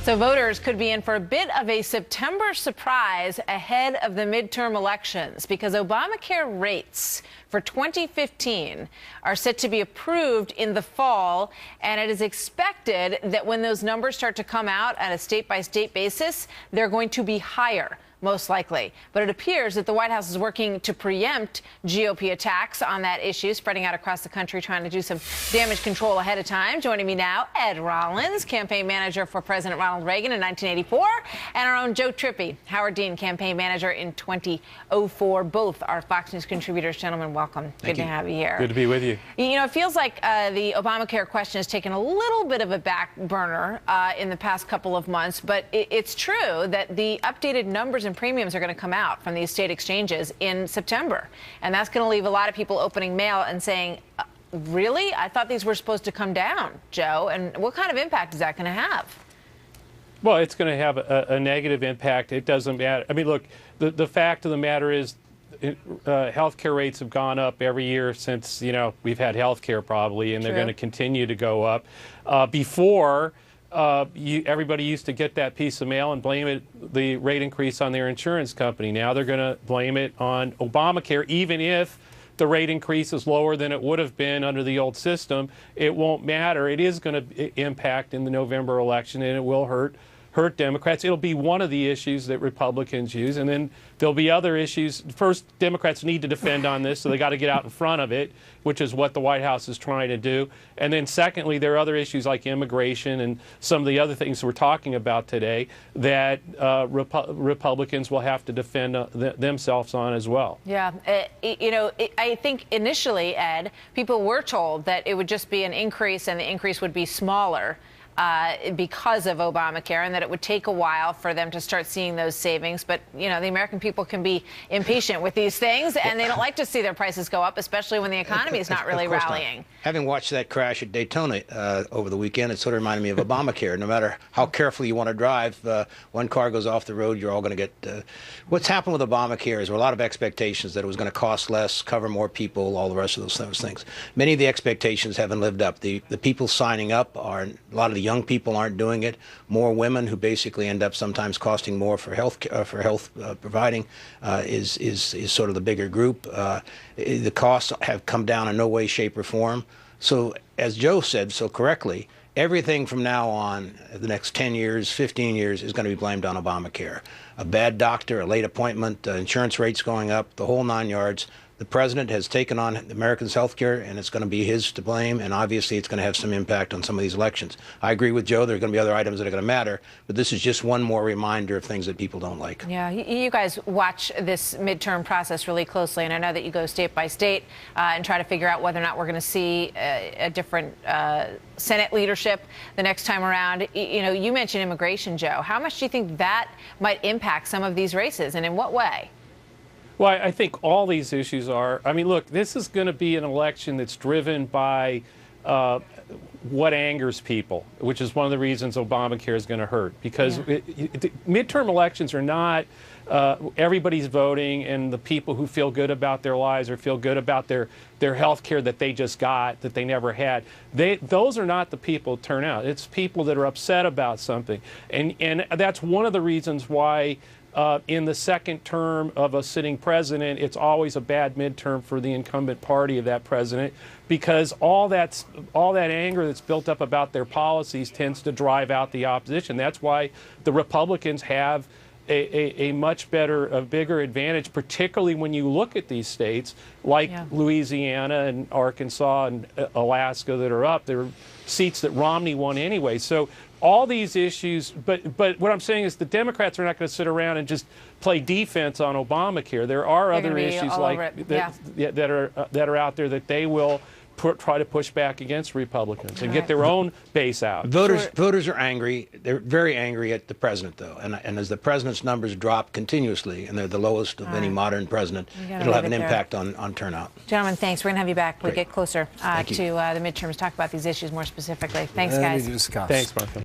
So voters could be in for a bit of a September surprise ahead of the midterm elections because Obamacare rates for 2015 are set to be approved in the fall, and it is expected that when those numbers start to come out on a state-by-state basis, they're going to be higher, most likely. But it appears that the White House is working to preempt GOP attacks on that issue, spreading out across the country, trying to do some damage control ahead of time. Joining me now, Ed Rollins, campaign manager for President Ronald Reagan in 1984, and our own Joe Trippi, Howard Dean, campaign manager in 2004. Both are Fox News contributors. Gentlemen, welcome. Good to have you here. Good to be with you. You know, it feels like the Obamacare question has taken a little bit of a back burner in the past couple of months, but it's true that the updated numbers and premiums are going to come out from these state exchanges in September. And that's going to leave a lot of people opening mail and saying, really? I thought these were supposed to come down, Joe. And what kind of impact is that going to have? Well, it's going to have a negative impact. It doesn't matter. I mean, look, the fact of the matter is health care rates have gone up every year since, we've had health care probably, and they're going to continue to go up. Before, everybody used to get that piece of mail and blame the rate increase on their insurance company. Now they're going to blame it on Obamacare, even if the rate increase is lower than it would have been under the old system. It won't matter. It is going to impact in the November election, and it will hurt Democrats. It'll be one of the issues that Republicans use, and then there'll be other issues. First, Democrats need to defend on this, so they got to get out in front of it, which is what the White House is trying to do. And then secondly, there are other issues like immigration and some of the other things we're talking about today that Republicans will have to defend themselves on as well. Yeah. I think initially, Ed, people were told that it would just be an increase and the increase would be smaller because of Obamacare, and that it would take a while for them to start seeing those savings. But, the American people can be impatient with these things, and they don't like to see their prices go up, especially when the economy is not really rallying. Not. Having watched that crash at Daytona over the weekend, it sort of reminded me of Obamacare. No matter how carefully you want to drive, one car goes off the road, you're all going to get... What's happened with Obamacare is there were a lot of expectations that it was going to cost less, cover more people, all the rest of those things. Many of the expectations haven't lived up. The people signing up are... A lot of the young people aren't doing it. More women who basically end up sometimes costing more for health providing is sort of the bigger group. The costs have come down in no way, shape, or form. So, as Joe said so correctly, everything from now on, the next 10 years, 15 years, is going to be blamed on Obamacare. A bad doctor, a late appointment, insurance rates going up, the whole 9 yards. The president has taken on Americans' health care, and it's going to be his to blame, and obviously it's going to have some impact on some of these elections. I agree with Joe. There are going to be other items that are going to matter, but this is just one more reminder of things that people don't like. Yeah, you guys watch this midterm process really closely, and I know that you go state by state and try to figure out whether or not we're going to see a different Senate leadership the next time around. You mentioned immigration, Joe. How much do you think that might impact some of these races, and in what way? Well, I think all these issues are. I mean, look, this is going to be an election that's driven by what angers people, which is one of the reasons Obamacare is going to hurt. Because midterm elections are not everybody's voting and the people who feel good about their lives or feel good about their health care that they just got, that they never had. Those are not the people who turn out. It's people that are upset about something. And that's one of the reasons why in the second term of a sitting president, it's always a bad midterm for the incumbent party of that president, because all that anger that's built up about their policies tends to drive out the opposition. That's why the Republicans have a much better, a bigger advantage, particularly when you look at these states like Louisiana and Arkansas and Alaska that are up. There are seats that Romney won anyway. So all these issues, but what I'm saying is the Democrats are not going to sit around and just play defense on Obamacare. There are other issues like that are out there that they will try to push back against Republicans and get their own base out. Voters are angry. They're very angry at the president, though. And as the president's numbers drop continuously, and they're the lowest of any modern president, it'll have an impact on turnout. Gentlemen, thanks. We're going to have you back. We get closer to the midterms, talk about these issues more specifically. Thanks, guys. Thanks, Martha.